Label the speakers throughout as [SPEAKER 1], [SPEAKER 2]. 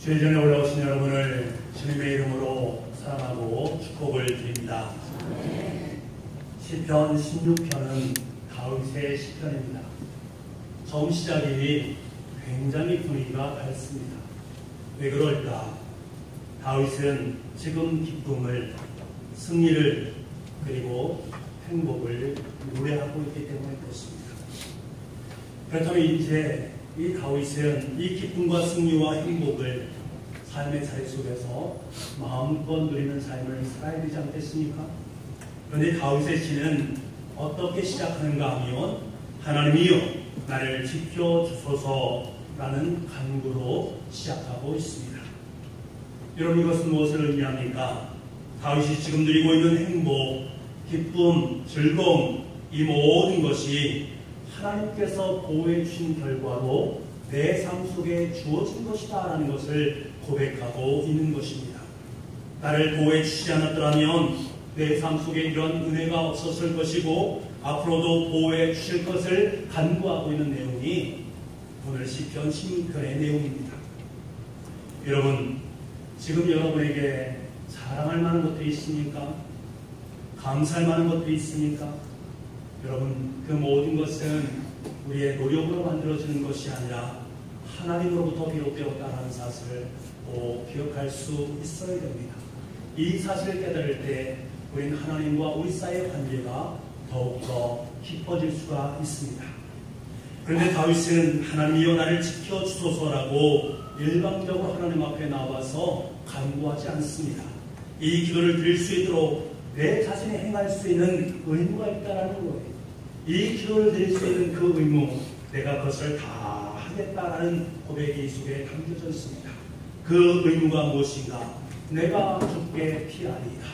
[SPEAKER 1] 주의 전에 올라오신 여러분을 주님의 이름으로 사랑하고 축복을 드립니다. 시편 16편은 다윗의 시편입니다. 처음 시작이 굉장히 분위기가 밝습니다. 왜 그럴까? 다윗은 지금 기쁨을, 승리를, 그리고 행복을 노래하고 있기 때문에 그렇습니다. 그렇다면 이제 이 다윗은 이 기쁨과 승리와 행복을 삶의 자리 속에서 마음껏 누리는 삶을 살아야 되지 않겠습니까? 그런데 다윗의 시는 어떻게 시작하는가 하면 하나님이여 나를 지켜주소서라는 간구로 시작하고 있습니다. 여러분, 이것은 무엇을 의미합니까? 다윗이 지금 누리고 있는 행복, 기쁨, 즐거움, 이 모든 것이 하나님께서 보호해 주신 결과로 내 삶 속에 주어진 것이다 라는 것을 고백하고 있는 것입니다. 나를 보호해 주시지 않았더라면 내 삶 속에 이런 은혜가 없었을 것이고 앞으로도 보호해 주실 것을 간구하고 있는 내용이 오늘 시편 16편의 내용입니다. 여러분, 지금 여러분에게 자랑할 만한 것들이 있습니까? 감사할 만한 것들이 있습니까? 여러분, 그 모든 것은 우리의 노력으로 만들어지는 것이 아니라 하나님으로부터 비롯되었다는 사실을 꼭 기억할 수 있어야 됩니다. 이 사실을 깨달을 때 우리는 하나님과 우리 사이의 관계가 더욱더 깊어질 수가 있습니다. 그런데 다윗은 하나님이여 나를 지켜주소서라고 일방적으로 하나님 앞에 나와서 간구하지 않습니다. 이 기도를 드릴 수 있도록 내 자신이 행할 수 있는 의무가 있다는 거예요. 이 기도를 드릴 수 있는 그 의무, 내가 그것을 다 하겠다라는 고백이 이 속에 담겨져 있습니다. 그 의무가 무엇인가? 내가 주께 피하리이다.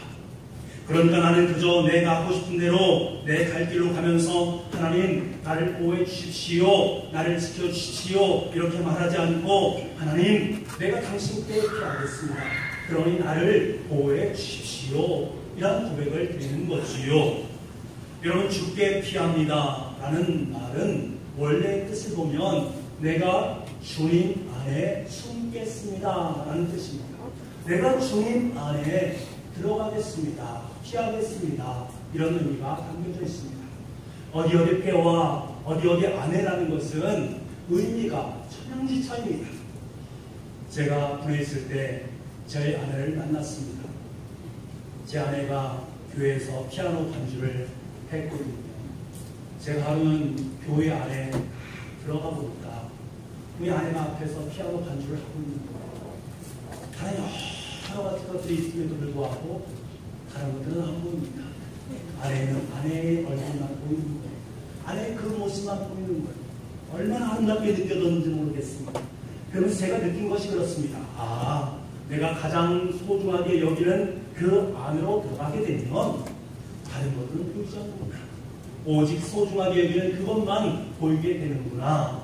[SPEAKER 1] 그러니까 나는 그저 내가 하고 싶은 대로 내 갈 길로 가면서 하나님 나를 보호해 주십시오, 나를 지켜 주십시오 이렇게 말하지 않고 하나님 내가 당신께 피하겠습니다. 그러니 나를 보호해 주십시오 이런 고백을 드리는 거지요. 여러분, 주께 피합니다 라는 말은 원래 뜻을 보면 내가 주님 안에 숨겠습니다 라는 뜻입니다. 내가 주님 안에 들어가겠습니다, 피하겠습니다 이런 의미가 담겨져 있습니다. 어디 폐와 어디 안에라는 것은 의미가 천양지차입니다. 제가 군에 있을 때 저희 아내를 만났습니다. 제 아내가 교회에서 피아노 반주를 했거든요. 제가 하루는 교회 안에 들어가 보니까 우리 아내가 앞에서 피아노 반주를 하고 있는 거예요. 다른 여러 가지 것들이 있음에도 불구하고 다른 것들은 안 보입니다. 아내는 아내의 얼굴만 보이는 거예요. 아내의 그 모습만 보이는 거예요. 얼마나 아름답게 느껴졌는지 모르겠습니다. 그러면서 제가 느낀 것이 그렇습니다. 아, 내가 가장 소중하게 여기는 그 안으로 들어가게 되면 다른 것들은 보이지 않는구나. 오직 소중하게 여기는 그것만 보이게 되는구나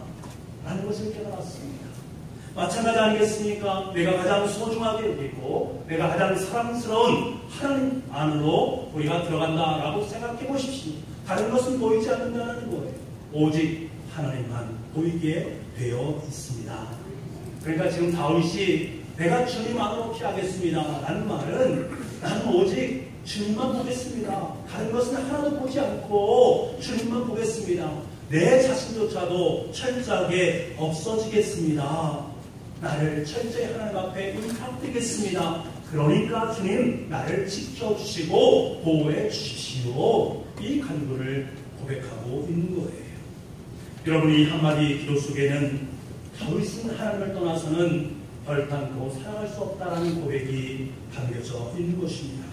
[SPEAKER 1] 라는 것을 깨달았습니다. 마찬가지 아니겠습니까? 내가 가장 소중하게 여기고 내가 가장 사랑스러운 하나님 안으로 우리가 들어간다라고 생각해 보십시오. 다른 것은 보이지 않는다는 거예요. 오직 하나님만 보이게 되어 있습니다. 그러니까 지금 다윗이 내가 주님 안으로 피하겠습니다 라는 말은 나는 오직 주님만 보겠습니다. 다른 것은 하나도 보지 않고 주님만 보겠습니다. 내 자신조차도 철저하게 없어지겠습니다. 나를 철저히 하나님 앞에 의탁드리겠습니다. 그러니까 주님 나를 지켜주시고 보호해 주십시오. 이 간구를 고백하고 있는 거예요. 여러분, 이 한마디 기도 속에는 다윗은 하나님을 떠나서는 결단코 살아갈 수 없다라는 고백이 담겨져 있는 것입니다.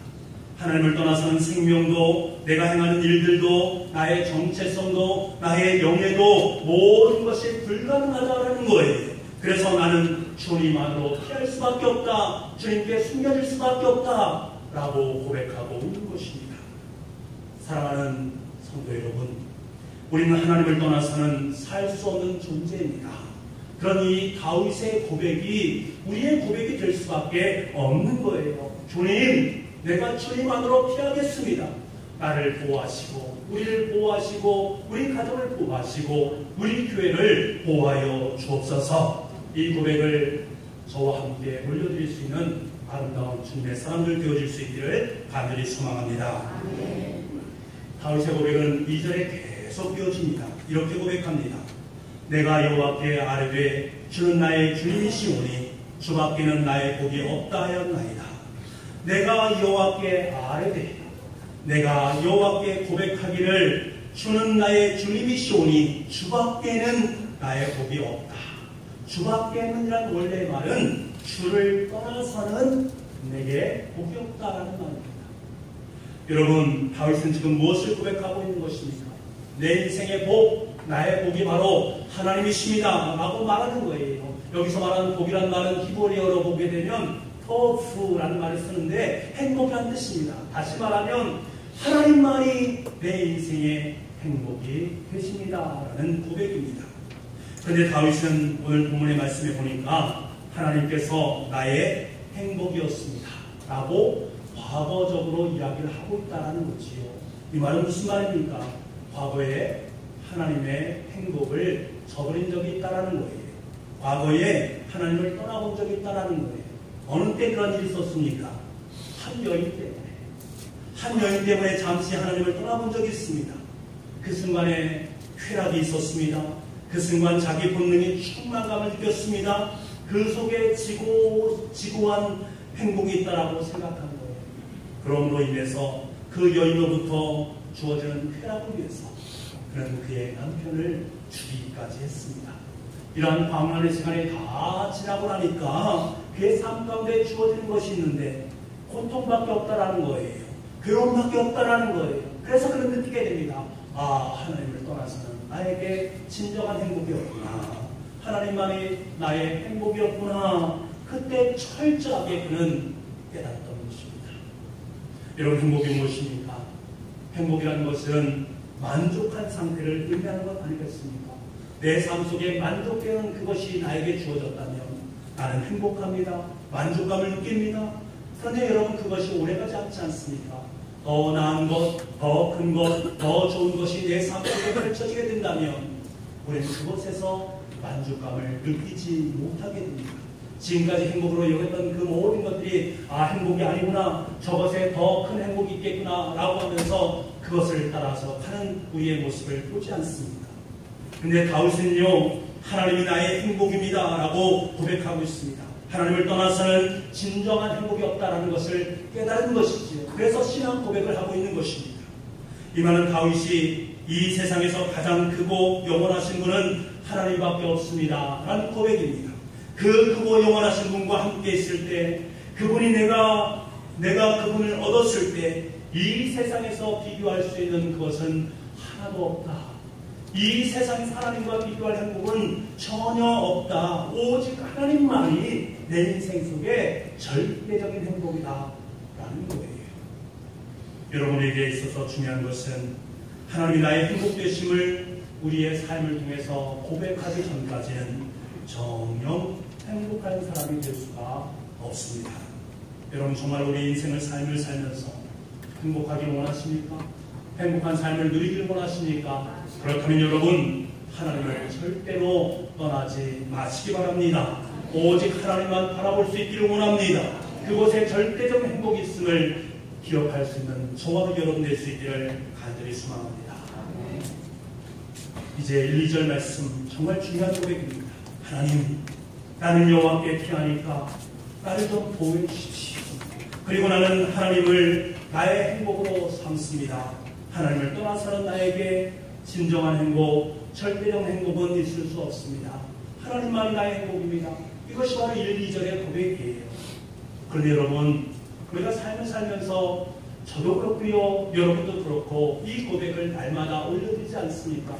[SPEAKER 1] 하나님을 떠나서는 생명도, 내가 행하는 일들도, 나의 정체성도, 나의 명예도 모든 것이 불가능하다라는 거예요. 그래서 나는 주님 안으로 피할 수밖에 없다, 주님께 숨겨질 수밖에 없다 라고 고백하고 있는 것입니다. 사랑하는 성도 여러분, 우리는 하나님을 떠나서는 살 수 없는 존재입니다. 그러니 다윗의 고백이 우리의 고백이 될 수밖에 없는 거예요. 주님, 내가 주님 안으로 피하겠습니다. 나를 보호하시고 우리를 보호하시고 우리 가정을 보호하시고 우리 교회를 보호하여 주옵소서. 이 고백을 저와 함께 올려드릴 수 있는 아름다운 주님의 사람들 되어질 수 있기를 간절히 소망합니다. 다윗의 고백은 2절에 계속 이어집니다. 이렇게 고백합니다. 내가 여호와께 아뢰되 주는 나의 주님이시오니 주밖에는 나의 복이 없다 하였나이다. 내가 여호와께 아뢰되, 내가 여호와께 고백하기를 주는 나의 주님이시오니 주밖에는 나의 복이 없다. 주밖에는이란 원래의 말은 주를 떠나서는 내게 복이 없다라는 말입니다. 여러분, 다윗은 지금 무엇을 고백하고 있는 것입니까? 내 인생의 복, 나의 복이 바로 하나님이십니다 라고 말하는 거예요. 여기서 말하는 복이란 말은 히브리어로 보게 되면 토프라는 말을 쓰는데 행복이라는 뜻입니다. 다시 말하면 하나님만이 내 인생의 행복이 되십니다 라는 고백입니다. 그런데 다윗은 오늘 본문의 말씀에 보니까 하나님께서 나의 행복이었습니다 라고 과거적으로 이야기를 하고 있다는 거지요. 이 말은 무슨 말입니까? 과거에 하나님의 행복을 저버린 적이 있다는 거예요. 과거에 하나님을 떠나본 적이 있다는 거예요. 어느 때 그런 일이 있었습니까? 한 여인 때문에. 한 여인 때문에 잠시 하나님을 떠나본 적이 있습니다. 그 순간에 쾌락이 있었습니다. 그 순간 자기 본능이 충만감을 느꼈습니다. 그 속에 지고한 행복이 있다라고 생각한 거예요. 그럼으로 인해서 그 여인으로부터 주어지는 쾌락을 위해서 그는 그의 남편을 죽이기까지 했습니다. 이러한 광란의 시간이 다 지나고 나니까 그의 삶 가운데 주어지는 것이 있는데 고통밖에 없다라는 거예요. 괴로움밖에 없다라는 거예요. 그래서 그는 느끼게 됩니다. 아, 하나님을 떠나서는 나에게 진정한 행복이었구나. 하나님만이 나의 행복이었구나. 그때 철저하게 그는 깨달았던 것입니다. 여러분, 행복이 무엇입니까? 행복이라는 것은 만족한 상태를 의미하는 것 아니겠습니까? 내 삶 속에 만족되는 그것이 나에게 주어졌다면 나는 행복합니다. 만족감을 느낍니다. 그런데 여러분, 그것이 오래가지 않지 않습니까? 더 나은 것, 더 큰 것, 더 좋은 것이 내 삶 속에 펼쳐지게 된다면 우리는 그곳에서 만족감을 느끼지 못하게 됩니다. 지금까지 행복으로 여겼던 그 모든 것들이 행복이 아니구나, 저것에 더 큰 행복이 있겠구나 라고 하면서 그것을 따라서 가는 우리의 모습을 보지 않습니다. 근데 다윗은요, 하나님이 나의 행복입니다 라고 고백하고 있습니다. 하나님을 떠나서는 진정한 행복이 없다라는 것을 깨달은 것이지요. 그래서 신앙 고백을 하고 있는 것입니다. 이 말은 다윗이 이 세상에서 가장 크고 영원하신 분은 하나님밖에 없습니다 라는 고백입니다. 그 크고 영원하신 분과 함께 있을 때, 그분이 내가 그분을 얻었을 때 이 세상에서 비교할 수 있는 그것은 하나도 없다. 이 세상에서 하나님과 비교할 행복은 전혀 없다. 오직 하나님만이 내 인생 속에 절대적인 행복이다 라는 거예요. 여러분에게 있어서 중요한 것은 하나님이 나의 행복 되심을 우리의 삶을 통해서 고백하기 전까지는 정녕 행복한 사람이 될 수가 없습니다. 여러분, 정말 우리 인생을 삶을 살면서 행복하길 원하십니까? 행복한 삶을 누리길 원하십니까? 그렇다면 여러분, 하나님을 절대로 떠나지 마시기 바랍니다. 오직 하나님만 바라볼 수 있기를 원합니다. 그곳에 절대적 행복이 있음을 기억할 수 있는 저와 여러분 될 수 있기를 간절히 소망합니다. 이제 1, 2절 말씀, 정말 중요한 고백입니다. 하나님, 나는 여호와께 피하니까 나를 좀 보호해 주십시오. 그리고 나는 하나님을 나의 행복으로 삼습니다. 하나님을 떠나서는 나에게 진정한 행복, 절대적 행복은 있을 수 없습니다. 하나님만이 나의 행복입니다. 이것이 바로 1, 2절의 고백이에요. 그런데 여러분, 우리가 삶을 살면서 저도 그렇고요, 여러분도 그렇고 이 고백을 날마다 올려드리지 않습니까?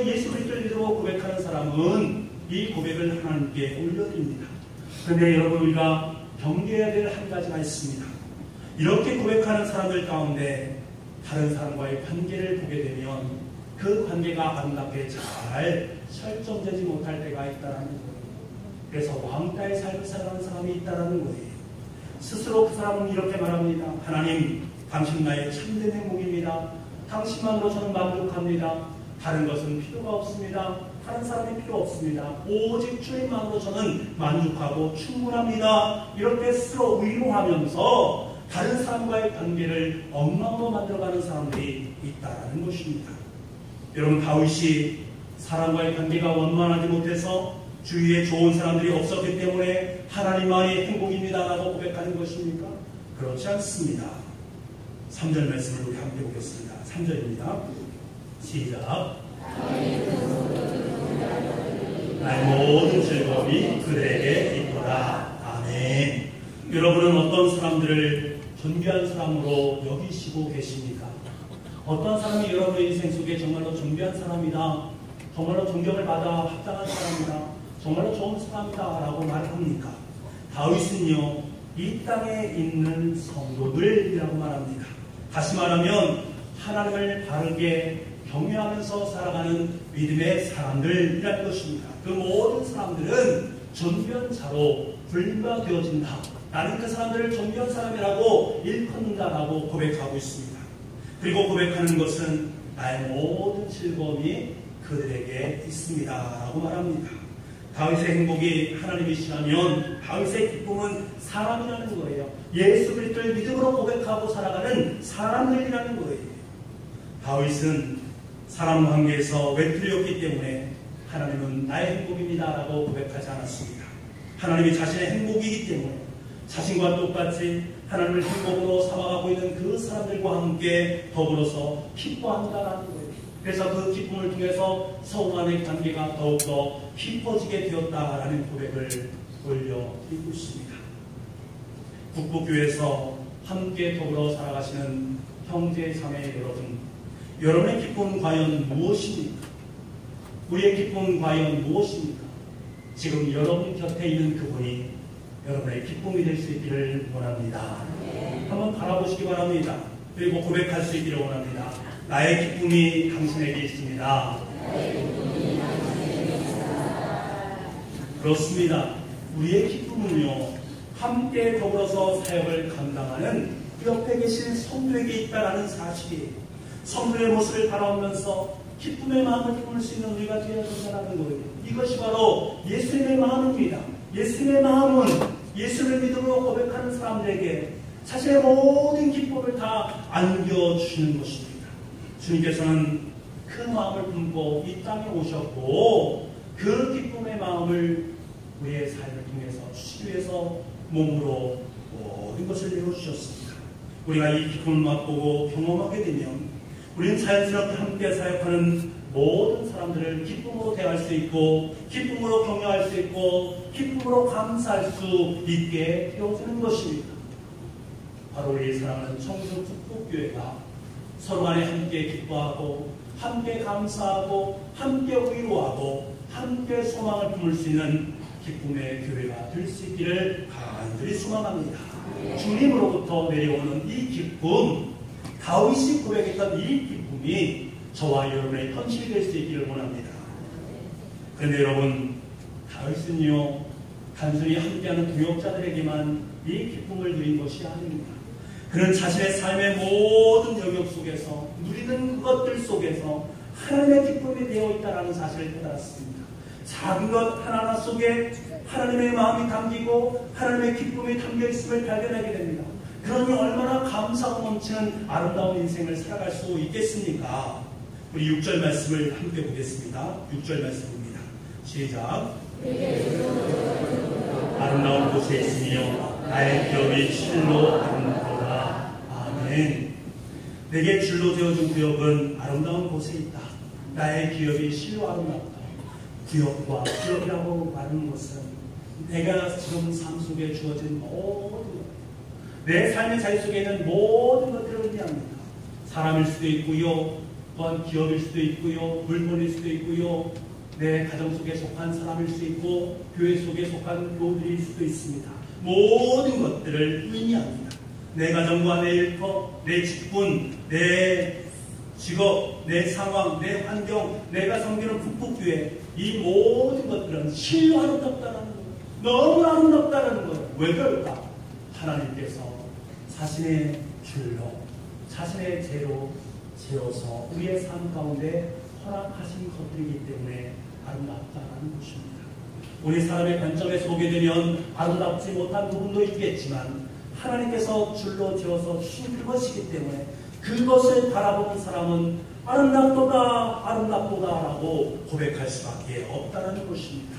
[SPEAKER 1] 예수 그리스도를 믿고 고백하는 사람은 이 고백을 하나님께 올려드립니다. 그런데 여러분, 우리가 경계해야 될 한 가지가 있습니다. 이렇게 고백하는 사람들 가운데 다른 사람과의 관계를 보게 되면 그 관계가 아름답게 잘 설정되지 못할 때가 있다는 거예요. 그래서 왕따의 삶을 살아가는 사람이 있다는 거예요. 스스로 그 사람은 이렇게 말합니다. 하나님, 당신 나의 참된 행복입니다. 당신만으로 저는 만족합니다. 다른 것은 필요가 없습니다. 다른 사람이 필요 없습니다. 오직 주님만으로 저는 만족하고 충분합니다. 이렇게 스스로 위로하면서 다른 사람과의 관계를 엉망으로 만들어가는 사람들이 있다는 것입니다. 여러분, 다윗이 사람과의 관계가 원만하지 못해서 주위에 좋은 사람들이 없었기 때문에 하나님만이 행복입니다라고 고백하는 것입니까? 그렇지 않습니다. 3절 말씀을 우리 함께 보겠습니다. 3절입니다. 시작. 나의 모든 즐거움이 그들에게 있도다. 아멘. 여러분은 어떤 사람들을 존귀한 사람으로 여기시고 계십니까? 어떤 사람이 여러분의 인생 속에 정말로 존귀한 사람이다, 정말로 존경을 받아 합당한 사람이다, 정말로 좋은 사람이다 라고 말합니까? 다윗은요, 이 땅에 있는 성도들이라고 말합니다. 다시 말하면 하나님을 바르게 경외하면서 살아가는 믿음의 사람들이라는 것입니다. 그 모든 사람들은 존귀한 자로 분류되어진다. 나는 그 사람들을 존귀한 사람이라고 일컫는다라고 고백하고 있습니다. 그리고 고백하는 것은 나의 모든 즐거움이 그들에게 있습니다 라고 말합니다. 다윗의 행복이 하나님이시라면 다윗의 기쁨은 사람이라는 거예요. 예수 그리스도를 믿음으로 고백하고 살아가는 사람들이라는 거예요. 다윗은 사람 관계에서 외톨이었기 때문에 하나님은 나의 행복입니다 라고 고백하지 않았습니다. 하나님이 자신의 행복이기 때문에 자신과 똑같이 하나님을 행복으로 삼아가고 있는 그 사람들과 함께 더불어서 기뻐한다라는 거예요. 그래서 그 기쁨을 통해서 서로 간의 관계가 더욱더 깊어지게 되었다라는 고백을 올려드리고 있습니다. 북부교회에서 함께 더불어 살아가시는 형제 자매 여러분, 여러분의 기쁨은 과연 무엇입니까? 우리의 기쁨은 과연 무엇입니까? 지금 여러분 곁에 있는 그분이 여러분의 기쁨이 될 수 있기를 원합니다. 한번 바라보시기 바랍니다. 그리고 고백할 수 있기를 원합니다. 나의 기쁨이 당신에게 있습니다. 그렇습니다. 우리의 기쁨은요, 함께 더불어서 사역을 감당하는 옆에 계신 성도에게 있다는 사실이에요. 성도의 모습을 바라보면서 기쁨의 마음을 품을 수 있는 우리가 되어야 된다는 거예요. 이것이 바로 예수님의 마음입니다. 예수님의 마음은 예수를 믿음으로 고백하는 사람들에게 자신의 모든 기쁨을 다 안겨주시는 것입니다. 주님께서는 그 마음을 품고 이 땅에 오셨고 그 기쁨의 마음을 우리의 삶을 통해서 주시기 위해서 몸으로 모든 것을 내어주셨습니다. 우리가 이 기쁨을 맛보고 경험하게 되면 우리는 자연스럽게 함께 사역하는 모든 사람들을 기쁨으로 대할 수 있고 기쁨으로 격려할 수 있고 기쁨으로 감사할 수 있게 되어지는 것입니다. 바로 우리 사랑하는 청순 축복교회가 서로 간에 함께 기뻐하고 함께 감사하고 함께 위로하고 함께 소망을 품을 수 있는 기쁨의 교회가 될 수 있기를 간절히 소망합니다. 주님으로부터 내려오는 이 기쁨, 다윗이 고백했던 이 기쁨이 저와 여러분의 현실이 될 수 있기를 원합니다. 그런데 여러분, 다윗은요, 단순히 함께하는 동역자들에게만 이 기쁨을 누린 것이 아닙니다. 그는 자신의 삶의 모든 영역 속에서 누리는 것들 속에서 하나님의 기쁨이 되어 있다는 사실을 깨달았습니다. 작은 것 하나하나 속에 하나님의 마음이 담기고 하나님의 기쁨이 담겨 있음을 발견하게 됩니다. 그러니 얼마나 감사가 넘치는 아름다운 인생을 살아갈 수 있겠습니까? 우리 6절 말씀을 함께 보겠습니다. 6절 말씀입니다. 시작. 아름다운 곳에 있으며 나의 기업이 실로 아름다우다. 아멘. 내게 줄로 되어준 구역은 아름다운 곳에 있다. 나의 기업이 실로 아름답다. 구역과 기업이라고 말하는 것은 내가 지금 삶 속에 주어진 모든 것, 내 삶의 자리 속에 있는 모든 것들을 의미합니다. 사람일 수도 있고요, 또한 기업일 수도 있고요, 물건일 수도 있고요, 내 가정 속에 속한 사람일 수 있고 교회 속에 속한 교우들일 수도 있습니다. 모든 것들을 의미합니다. 내 가정과 내 일터, 내 직분, 내 직업, 내 상황, 내 환경, 내가 섬기는 북북교회, 이 모든 것들은 실로 아름답다는 거예요. 너무 아름답다는 거예요. 왜 그럴까? 하나님께서 자신의 줄로, 자신의 죄로 지어서 우리의 삶 가운데 허락하신 것들이기 때문에 아름답다라는 것입니다. 우리 사람의 관점에서 보게 되면 아름답지 못한 부분도 있겠지만 하나님께서 줄로 지어서 주신 그것이기 때문에 그것을 바라보는 사람은 아름답도다 아름답도다라고 고백할 수밖에 없다는 것입니다.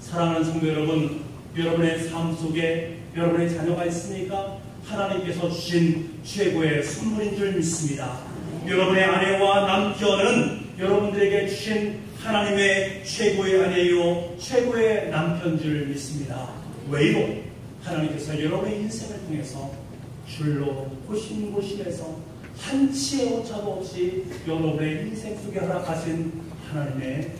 [SPEAKER 1] 사랑하는 성도 여러분, 여러분의 삶 속에 여러분의 자녀가 있으니까 하나님께서 주신 최고의 선물인 줄 믿습니다. 여러분의 아내와 남편은 여러분들에게 주신 하나님의 최고의 아내요 최고의 남편 줄 믿습니다. 왜요? 하나님께서 여러분의 인생을 통해서 줄로 보신 곳에서 한치의 오차도 없이 여러분의 인생 속에 허락하신 하나님의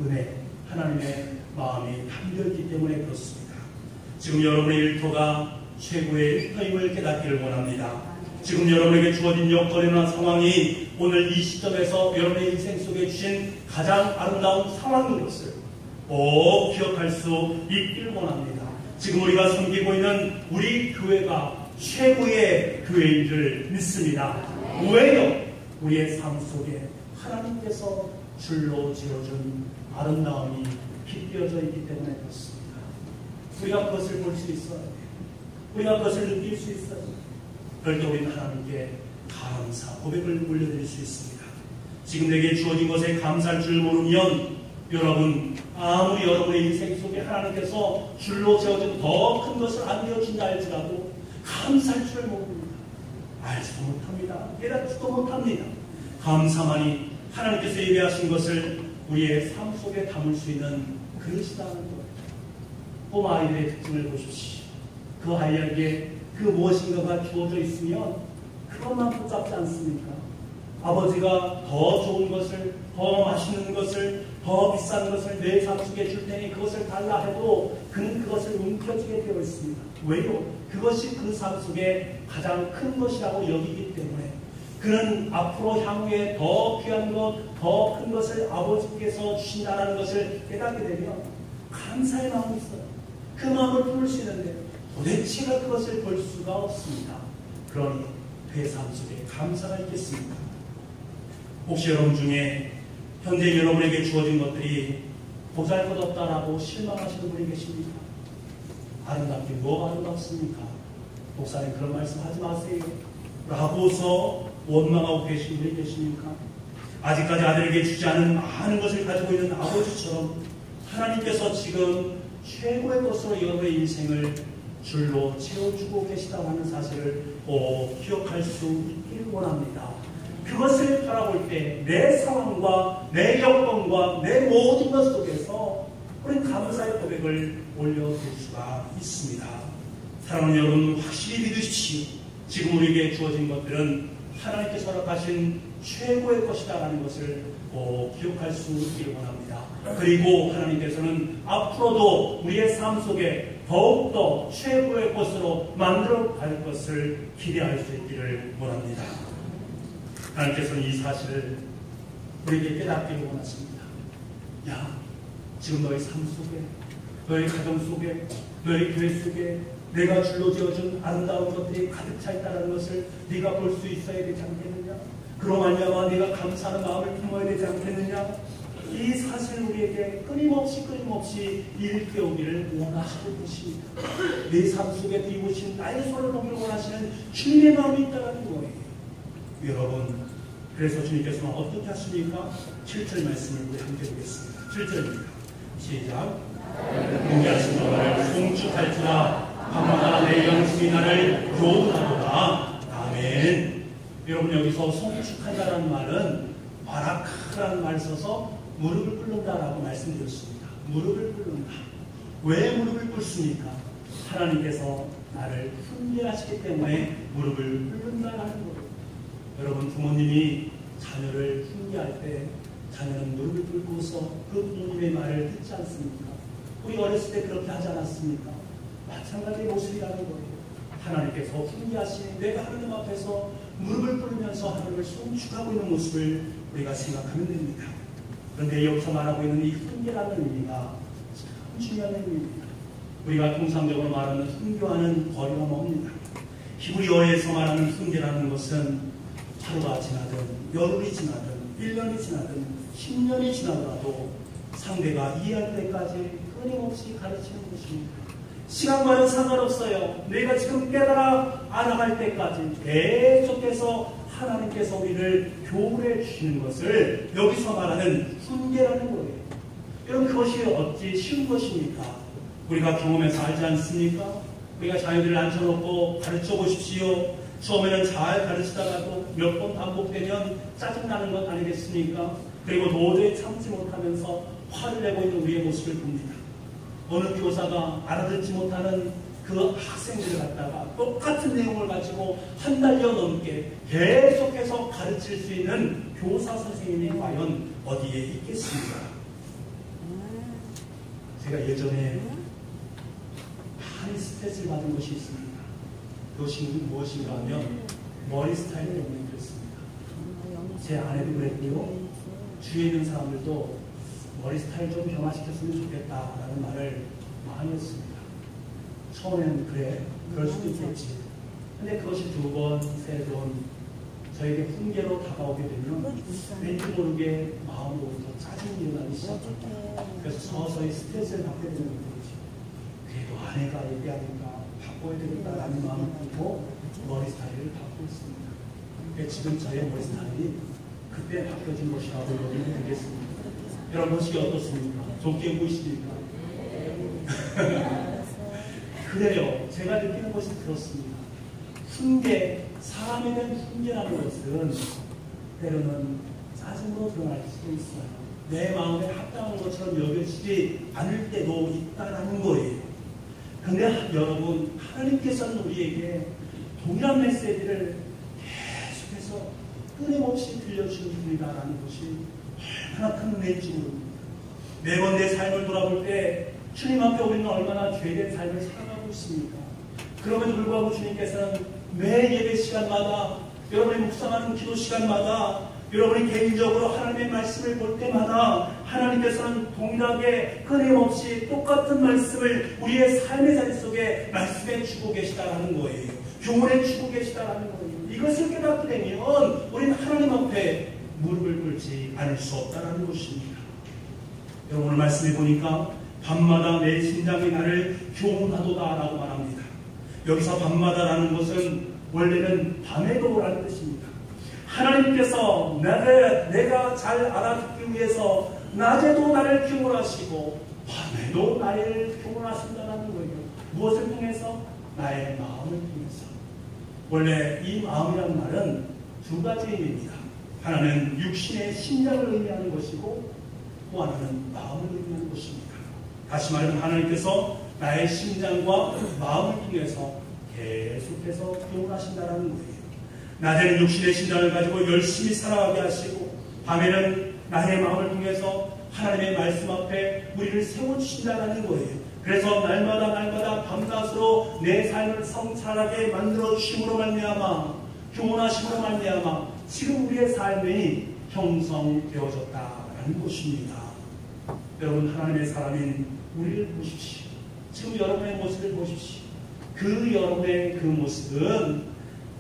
[SPEAKER 1] 은혜, 하나님의 마음이 담겨있기 때문에 그렇습니다. 지금 여러분의 일터가 최고의 일터임을 깨닫기를 원합니다. 지금 여러분에게 주어진 여건이나 상황이 오늘 이 시점에서 여러분의 인생 속에 주신 가장 아름다운 상황인 것을 꼭 기억할 수 있기를 원합니다. 지금 우리가 섬기고 있는 우리 교회가 최고의 교회인 줄 믿습니다. 왜요? 우리의 삶 속에 하나님께서 줄로 지어준 아름다움이 빗겨져 있기 때문에 그렇습니다. 우리가 그것을 볼 수 있어야 돼요. 우리가 그것을 느낄 수 있어요. 그럴 때 우리는 하나님께 감사 고백을 올려드릴 수 있습니다. 지금 내게 주어진 것에 감사할 줄 모르면 여러분 아무리 여러분의 인생 속에 하나님께서 줄로 세워진 더 큰 것을 안겨준다 할지라도 감사할 줄 모릅니다. 알지도 못합니다. 깨닫지도 못합니다. 감사만이 하나님께서 예배하신 것을 우리의 삶 속에 담을 수 있는 그릇이라는 거예요. 꼬마아이들의 특징을 보십시오. 그 아이에게 그 무엇인가가 주어져 있으면 그것만 붙잡지 않습니까? 아버지가 더 좋은 것을, 더 맛있는 것을, 더 비싼 것을 내 삶 속에 줄 테니 그것을 달라 해도 그는 그것을 움켜쥐게 되어 있습니다. 왜요? 그것이 그 삶 속에 가장 큰 것이라고 여기기 때문에 그는 앞으로 향후에 더 귀한 것, 더 큰 것을 아버지께서 주신다는 것을 깨닫게 되면 감사의 마음이 있어요. 그 마음을 품을 수 있는데 도대체가 그것을 볼 수가 없습니다. 그러니 그의 삶 속에 감사가 있겠습니까? 혹시 여러분 중에 현재 여러분에게 주어진 것들이 보잘것없다라고 실망하시는 분이 계십니까? 아름답긴 뭐가 아름답습니까? 목사님 그런 말씀 하지 마세요 라고서 원망하고 계신 분이 계십니까? 아직까지 아들에게 주지 않은 많은 것을 가지고 있는 아버지처럼 하나님께서 지금 최고의 것으로 여러분의 인생을 줄로 채워주고 계시다고 하는 사실을 꼭 기억할 수 있기를 원합니다. 그것을 바라볼 때 내 상황과 내 여건과 내 모든 것 속에서 우리는 감사의 고백을 올려드릴 수가 있습니다. 사랑하는 여러분 확실히 믿으십시오. 지금 우리에게 주어진 것들은 하나님께서 허락하신 최고의 것이다라는 것을 꼭 기억할 수 있기를 원합니다. 그리고 하나님께서는 앞으로도 우리의 삶 속에 더욱더 최고의 것으로 만들어갈 것을 기대할 수 있기를 원합니다. 하나님께서는 이 사실을 우리에게 깨닫기를 원하십니다. 야, 지금 너의 삶 속에, 너의 가정 속에, 너의 교회 속에 내가 줄로 지어준 아름다운 것들이 가득 차 있다는 것을 네가 볼 수 있어야 되지 않겠느냐? 그로 말미암아 네가 감사하는 마음을 품어야 되지 않겠느냐? 이 사실 우리에게 끊임없이 일깨우기를 원하시는 것입니다. 내 삶 속에 비우신 나의 손을 보기를 원하시는 주님의 마음이 있다는 거예요. 여러분, 그래서 주님께서는 어떻게 하십니까? 7절 말씀을 우리 함께 보겠습니다. 7절입니다. 시작. 공개하신 너를 송축할지라 밤마다 내 영심이 나를 교훈하도다. 아멘. 여러분 여기서 송축한다라는 말은 바라크라는 말 써서 무릎을 꿇는다라고 말씀드렸습니다. 무릎을 꿇는다. 왜 무릎을 꿇습니까? 하나님께서 나를 훈계하시기 때문에 무릎을 꿇는다라는 거예요. 여러분 부모님이 자녀를 훈계할 때 자녀는 무릎을 꿇고서 그 부모님의 말을 듣지 않습니까? 우리 어렸을 때 그렇게 하지 않았습니까? 마찬가지의 모습이라는 거예요. 하나님께서 훈계하시니 내가 하나님 앞에서 무릎을 꿇으면서 하나님을 송축하고 있는 모습을 우리가 생각하면 됩니다. 그런데 여기서 말하고 있는 이 훈계라는 의미가 참 중요한 의미입니다. 우리가 통상적으로 말하는 훈계와는 거리가 멉니다. 히브리어에서 말하는 훈계라는 것은 하루가 지나든 열흘이 지나든 1년이 지나든 10년이 지나더라도 상대가 이해할 때까지 끊임없이 가르치는 것입니다. 시간과는 상관없어요. 내가 지금 깨달아 알아갈 때까지 계속해서 하나님께서 우리를 교훈해 주시는 것을 여기서 말하는 훈계라는 거예요. 여러분, 그것이 어찌 쉬운 것입니까? 우리가 경험해서 알지 않습니까? 우리가 자녀들을 앉혀놓고 가르쳐 보십시오. 처음에는 잘 가르치다가도 몇 번 반복되면 짜증나는 것 아니겠습니까? 그리고 도저히 참지 못하면서 화를 내고 있는 우리의 모습을 봅니다. 어느 교사가 알아듣지 못하는 그 학생들을 갖다가 똑같은 내용을 가지고 한 달여 넘게 계속해서 가르칠 수 있는 교사 선생님이 과연 어디에 있겠습니까? 제가 예전에 많이 스트레스를 받은 것이 있습니다. 그것이 무엇인가 하면 머리 스타일 때문에 그렇습니다. 제 아내도 그랬고요. 주위에 있는 사람들도 머리 스타일 좀 변화시켰으면 좋겠다라는 말을 많이 했습니다. 처음에는 그래, 그럴 수도 있겠지. 근데 그것이 두 번, 세 번 저에게 훈계로 다가오게 되면 왠지 모르게 마음으로부터 짜증이 일어나기 시작합니다. 그래서 서서히 스트레스를 받게 되는 거죠. 그래도 아내가 얘기하니까 바꿔야 되겠다라는 마음을 갖고 머리 스타일을 바꾸고 있습니다. 지금 저의 머리 스타일이 그때 바뀌어진 것이라고 여기면 되겠습니다. 여러분, 보시기 어떻습니까? 좋게 보이십니까? 그래요. 제가 느끼는 것이 그렇습니다. 훈계, 사람에 대한 훈계라는 것은 때로는 짜증으로 드러날 수도 있어요. 내 마음에 합당한 것처럼 여겨지지 않을 때도 있다는 거예요. 그런데 여러분, 하나님께서는 우리에게 동일한 메시지를 계속해서 끊임없이 들려주시는 분이다라는 것이 얼마나 큰 은혜인지 모릅니다. 매번 내 삶을 돌아볼 때 주님 앞에 우리는 얼마나 죄된 삶을 살아가고 있습니까? 그럼에도 불구하고 주님께서는 매 예배 시간마다, 여러분이 묵상하는 기도 시간마다, 여러분이 개인적으로 하나님의 말씀을 볼 때마다 하나님께서는 동일하게 끊임없이 똑같은 말씀을 우리의 삶의 자리 속에 말씀해 주고 계시다라는 거예요. 교훈해 주고 계시다라는 거예요. 이것을 깨닫게 되면 우리는 하나님 앞에 무릎을 꿇지 않을 수 없다는 것입니다. 여러분, 오늘 말씀해 보니까 밤마다 내 심장이 나를 교훈하도다라고 말합니다. 여기서 밤마다라는 것은 원래는 밤에도라는 뜻입니다. 하나님께서 내가 잘 알아듣기 위해서 낮에도 나를 교훈하시고 밤에도 나를 교훈하신다는 거예요. 무엇을 통해서? 나의 마음을 통해서. 원래 이 마음이라는 말은 두 가지 의미입니다. 하나는 육신의 심장을 의미하는 것이고 또 하나는 마음을 의미하는 것입니다. 다시 말하면 하나님께서 나의 심장과 마음을 통해서 계속해서 교훈하신다는 거예요. 낮에는 육신의 심장을 가지고 열심히 살아가게 하시고 밤에는 나의 마음을 통해서 하나님의 말씀 앞에 우리를 세워주신다는 거예요. 그래서 날마다 밤낮으로 내 삶을 성찰하게 만들어 주심으로 말미암아, 교훈하심으로 말미암아 지금 우리의 삶이 형성되어졌다라는 것입니다. 여러분, 하나님의 사람인 우리를 보십시오. 지금 여러분의 모습을 보십시오. 그 여러분의 그 모습은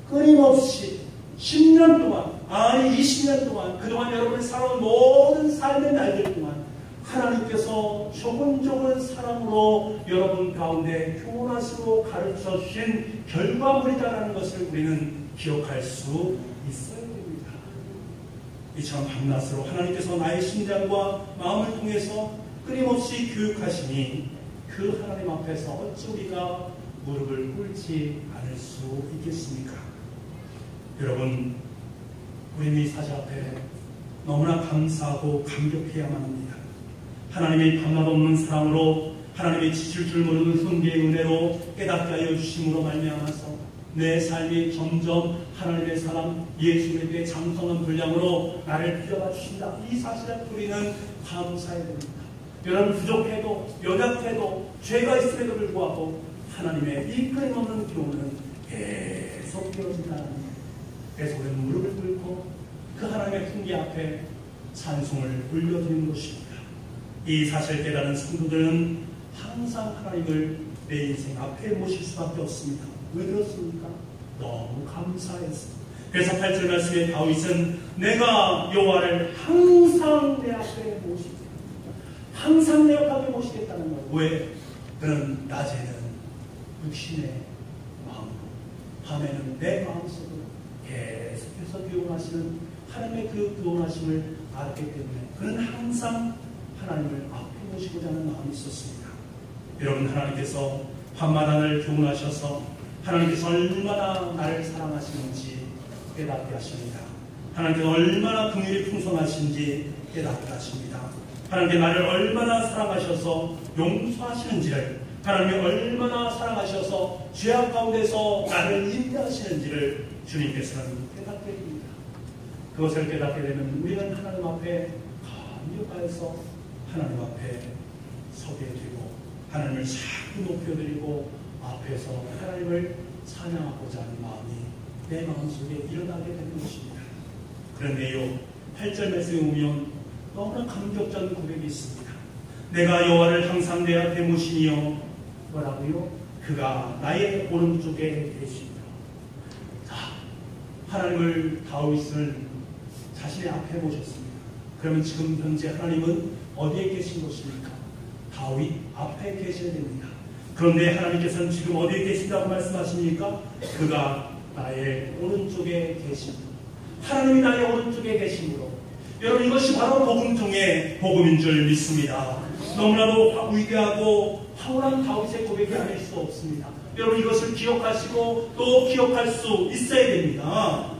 [SPEAKER 1] 끊임없이 10년 동안, 아니 20년 동안, 그동안 여러분이 살아온 모든 삶의 날들 동안 하나님께서 조금조금 사랑으로 여러분 가운데 교훈하시고 가르쳐 주신 결과물이다라는 것을 우리는 기억할 수 있어야 됩니다. 이처럼 밤낮으로 하나님께서 나의 심장과 마음을 통해서 끊임없이 교육하시니 그 하나님 앞에서 어찌 우리가 무릎을 꿇지 않을 수 있겠습니까? 여러분, 우리는 이 사실 앞에 너무나 감사하고 감격해야만 합니다. 하나님의 밤낮 없는 사랑으로, 하나님의 지칠 줄 모르는 훈계의 은혜로 깨닫게 하여 주심으로 말미암아서 내 삶이 점점 하나님의 사람 예수 그리스도의 장성한 분량으로 나를 빌어봐 주신다. 이 사실에 우리는 감사해야 됩니다. 여러분, 부족해도 연약해도 죄가 있음에도 불구하고 하나님의 이 끊임없는 교훈은 계속 되어진다는 거예요. 그래서 우리는 무릎을 꿇고 그 하나님의 훈계 앞에 찬송을 올려드리는 것입니다. 이 사실을 깨달은 성도들은 항상 하나님을 내 인생 앞에 모실 수밖에 없습니다. 왜 그렇습니까? 너무 감사해서. 그래서 8절 말씀에 다윗은 내가 여호와를 항상 내 앞에 모시고 항상 내 옆에 모시겠다는 거예요. 왜? 그는 낮에는 육신의 마음으로, 밤에는 내 마음속으로 계속해서 교훈하시는 하나님의 그 교훈하심을 알기 때문에 그는 항상 하나님을 앞에 모시고자 하는 마음이 있었습니다. 여러분, 하나님께서 밤마다 나를 교훈하셔서 하나님께서 얼마나 나를 사랑하시는지 깨닫게 하십니다. 하나님께서 얼마나 긍휼이 풍성하신지 깨닫게 하십니다. 하나님께 나를 얼마나 사랑하셔서 용서하시는지를, 하나님이 얼마나 사랑하셔서 죄악 가운데서 나를 인도하시는지를 주님께서는 깨닫게 됩니다. 그것을 깨닫게 되면 우리는 하나님 앞에 감격하여서 하나님 앞에 서게 되고 하나님을 자꾸 높여드리고 앞에서 하나님을 찬양하고자 하는 마음이 내 마음속에 일어나게 되는 것입니다. 그런데요, 8절 말씀에 보면 너무나 감격적인 고백이 있습니다. 내가 여호와를 항상 내 앞에 모시니요, 뭐라고요? 그가 나의 오른쪽에 계시니라. 자, 하나님을, 다윗을 자신의 앞에 모셨습니다. 그러면 지금 현재 하나님은 어디에 계신 것입니까? 다윗 앞에 계셔야 됩니다. 그런데 하나님께서는 지금 어디에 계신다고 말씀하십니까? 그가 나의 오른쪽에 계십니다. 하나님이 나의 오른쪽에 계심으로, 여러분, 이것이 바로 복음 중에 복음인 줄 믿습니다. 너무나도 위대하고 황홀한 다윗의 고백이 아닐 수 없습니다. 여러분, 이것을 기억하시고 또 기억할 수 있어야 됩니다.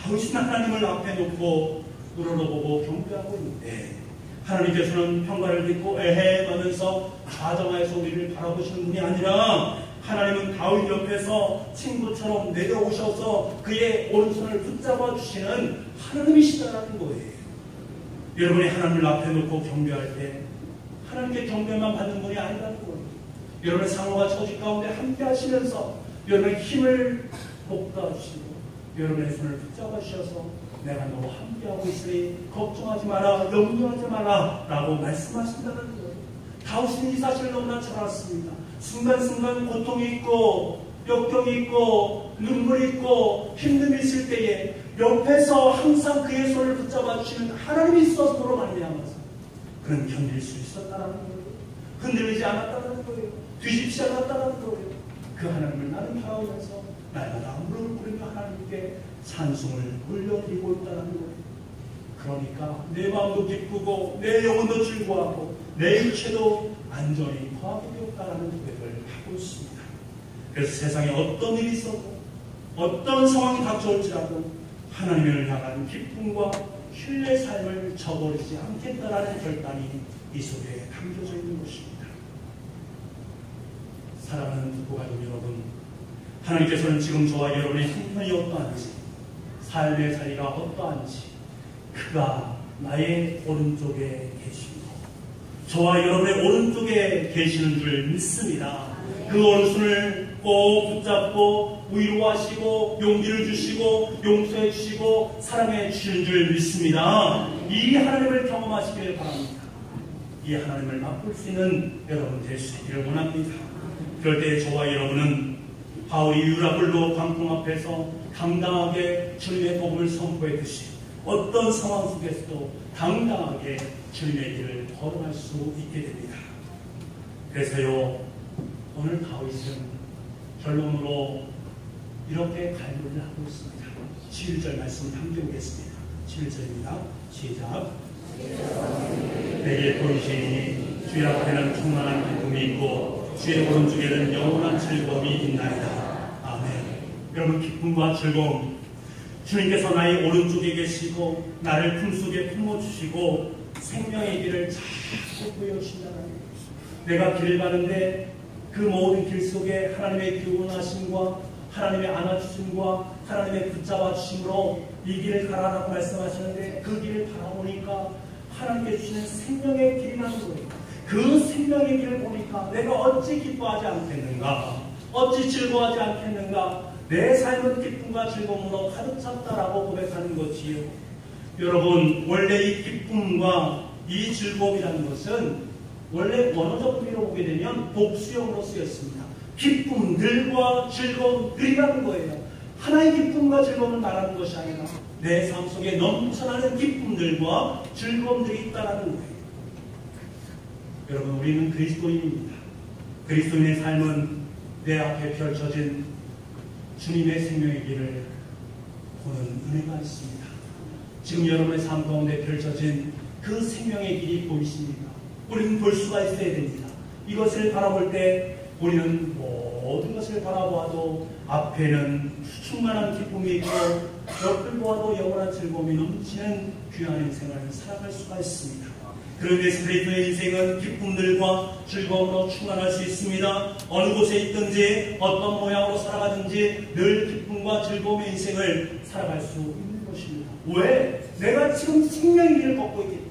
[SPEAKER 1] 다윗은 하나님을 앞에 놓고 우러러보고 경배하고 있는데 하나님께서는 평가를 듣고 에헤하면서 좌정하여서 우리를 바라보시는 분이 아니라 하나님은 다윗 옆에서 친구처럼 내려오셔서 그의 오른손을 붙잡아 주시는 하나님이시다라는 거예요. 여러분이 하나님을 앞에 놓고 경배할 때 하나님께 경배만 받는 분이 아니라는 거예요. 여러분의 상호가 처지 가운데 함께 하시면서 여러분의 힘을 돋궈주시고 여러분의 손을 붙잡아 주셔서 내가 너와 함께하고 있으니 걱정하지 마라, 염려하지 마라 라고 말씀하신다는 거예요. 다윗은 이 사실을 너무나 잘 알았습니다. 순간순간 고통이 있고 역경이 있고 눈물이 있고 힘듦이 있을 때에 옆에서 항상 그의 손을 붙잡아 주시는 하나님이 있어서로 말미암아서 그는 견딜 수 있었다는 거예요. 흔들리지 않았다는 거예요. 뒤집지 않았다는 거예요. 그 하나님을 나는 바라보면서 날마다 무릎을 꿇으며 하나님께 찬송을 올려드리고 있다는 거예요. 그러니까 내 마음도 기쁘고 내 영혼도 즐거워하고 내 육체도 안전히 거하게 되었다는 고백을 하고 있습니다. 그래서 세상에 어떤 일이 있어도 어떤 상황이 닥쳐올지라도 하나님을 향한 기쁨과 신뢰의 삶을 저버리지 않겠다라는 결단이 이 속에 담겨져 있는 것입니다. 사랑하는 부부가족 여러분, 하나님께서는 지금 저와 여러분의 형편이 어떠한지, 삶의 자리가 어떠한지 그가 나의 오른쪽에 계시고 저와 여러분의 오른쪽에 계시는 줄 믿습니다. 그 오른손을 꼭 붙잡고 위로하시고 용기를 주시고 용서해 주시고 사랑해 주시는 줄 믿습니다. 이 하나님을 경험하시길 바랍니다. 이 하나님을 맛볼 수 있는 여러분 될 수 있기를 원합니다. 그럴 때 저와 여러분은 바울이 유라굴로 광풍 앞에서 당당하게 주님의 복음을 선포했듯이 어떤 상황 속에서도 당당하게 주님의 길을 걸어갈 수 있게 됩니다. 그래서요, 오늘 다윗은 결론으로 이렇게 간구를 하고 있습니다. 11절 말씀 함께 보겠습니다. 11절입니다. 시작. 내게 보이시니 주의 앞에는 충만한 기쁨이 있고 주의 오른쪽에는 영원한 즐거움이 있나이다. 아멘. 여러분, 기쁨과 즐거움, 주님께서 나의 오른쪽에 계시고 나를 품속에 품어주시고 생명의 길을 자꾸 보여주신다는 거예요. 내가 길을 가는데 그 모든 길 속에 하나님의 교훈하심과 하나님의 안아주심과 하나님의 붙잡아주심으로 이 길을 가라라고 말씀하시는데 그 길을 바라보니까 하나님께 주시는 생명의 길이라는 거예요. 그 생명의 길을 보니까 내가 어찌 기뻐하지 않겠는가, 어찌 즐거워하지 않겠는가, 내 삶은 기쁨과 즐거움으로 가득 찼다라고 고백하는 것이요. 여러분, 원래 이 기쁨과 이 즐거움이라는 것은 원래 원어적 의미로 보게 되면 복수형으로 쓰였습니다. 기쁨들과 즐거움들이라는 거예요. 하나의 기쁨과 즐거움을 말하는 것이 아니라 내 삶 속에 넘쳐나는 기쁨들과 즐거움들이 있다는 거예요. 여러분, 우리는 그리스도인입니다. 그리스도인의 삶은 내 앞에 펼쳐진 주님의 생명의 길을 보는 은혜가 있습니다. 지금 여러분의 삶 가운데 펼쳐진 그 생명의 길이 보이십니까? 우리는 볼 수가 있어야 됩니다. 이것을 바라볼 때 우리는 모든 것을 바라보아도 앞에는 충만한 기쁨이 있고 옆을 보아도 영원한 즐거움이 넘치는 귀한 인생을 살아갈 수가 있습니다. 그런 데서 그리스도의 인생은 기쁨들과 즐거움으로 충만할 수 있습니다. 어느 곳에 있든지 어떤 모양으로 살아가든지 늘 기쁨과 즐거움의 인생을 살아갈 수 있는 것입니다. 왜? 내가 지금 생명의 길을 걷고 있기 때문에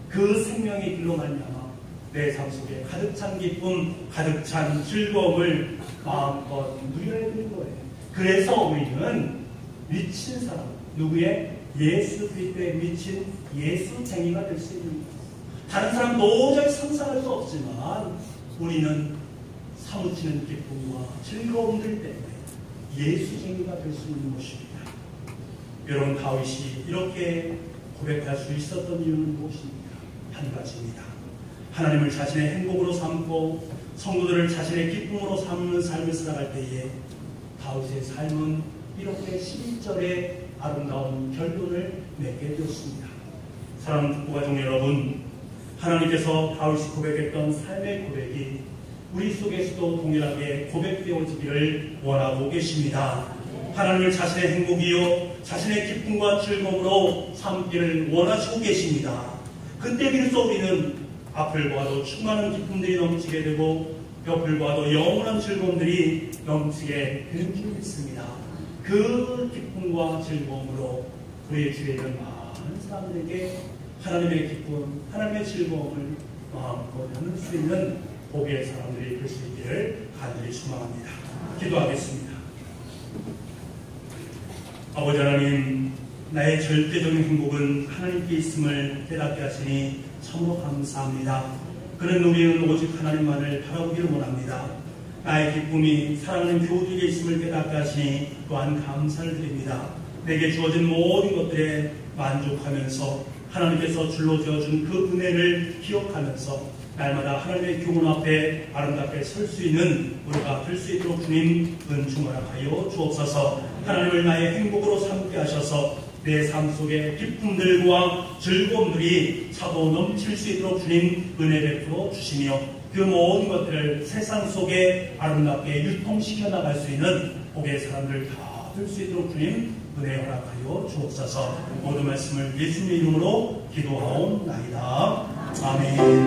[SPEAKER 1] 그 생명의 길로 말미암아 내 삶 속에 가득 찬 기쁨, 가득 찬 즐거움을 마음껏 누려야 되는 거예요. 그래서 우리는 미친 사람, 누구의? 예수 그리스도에 미친 예수쟁이가 될 수 있는 거예요. 다른 사람 도저히 상상할 수 없지만 우리는 사무치는 기쁨과 즐거움들 때문에 예수쟁이가 될 수 있는 것입니다. 여러분, 다윗이 이렇게 고백할 수 있었던 이유는 무엇입니까? 한 가지입니다. 하나님을 자신의 행복으로 삼고 성도들을 자신의 기쁨으로 삼는 삶을 살아갈 때에 다윗의 삶은 이렇게 11절에 아름다운 결론을 맺게 되었습니다. 사랑하는 국부가족 여러분, 하나님께서 다윗이 고백했던 삶의 고백이 우리 속에서도 동일하게 고백되어지기를 원하고 계십니다. 하나님을 자신의 행복이요 자신의 기쁨과 즐거움으로 삼기를 원하시고 계십니다. 그때 비로소 우리는 앞을 보아도 충만한 기쁨들이 넘치게 되고 옆을 보아도 영원한 즐거움들이 넘치게 되는 줄을 믿습니다. 그 기쁨과 즐거움으로 우리의 주위에 있는 많은 사람들에게 하나님의 기쁨, 하나님의 즐거움을 마음껏 나눌 수 있는 복의 사람들이 될 수 있기를 간절히 소망합니다. 기도하겠습니다. 아버지 하나님, 나의 절대적인 행복은 하나님께 있음을 깨닫게 하시니 참으로 감사합니다. 그런 우리는 오직 하나님만을 바라보기를 원합니다. 나의 기쁨이 사랑하는 교주에게 있음을 깨닫게 하시니 또한 감사를 드립니다. 내게 주어진 모든 것들에 만족하면서 하나님께서 줄로 지어준 그 은혜를 기억하면서 날마다 하나님의 교문 앞에 아름답게 설 수 있는 우리가 될 수 있도록 주님 은총 허락하여 주옵소서. 하나님을 나의 행복으로 삼게 하셔서 내 삶 속에 기쁨들과 즐거움들이 차고 넘칠 수 있도록 주님 은혜 베풀어 주시며 그 모든 것들을 세상 속에 아름답게 유통시켜 나갈 수 있는 복의 사람들 다 될 수 있도록 주님 은혜 허락하여 주옵소서. 모든 말씀을 예수님의 이름으로 기도하옵나이다. 아멘.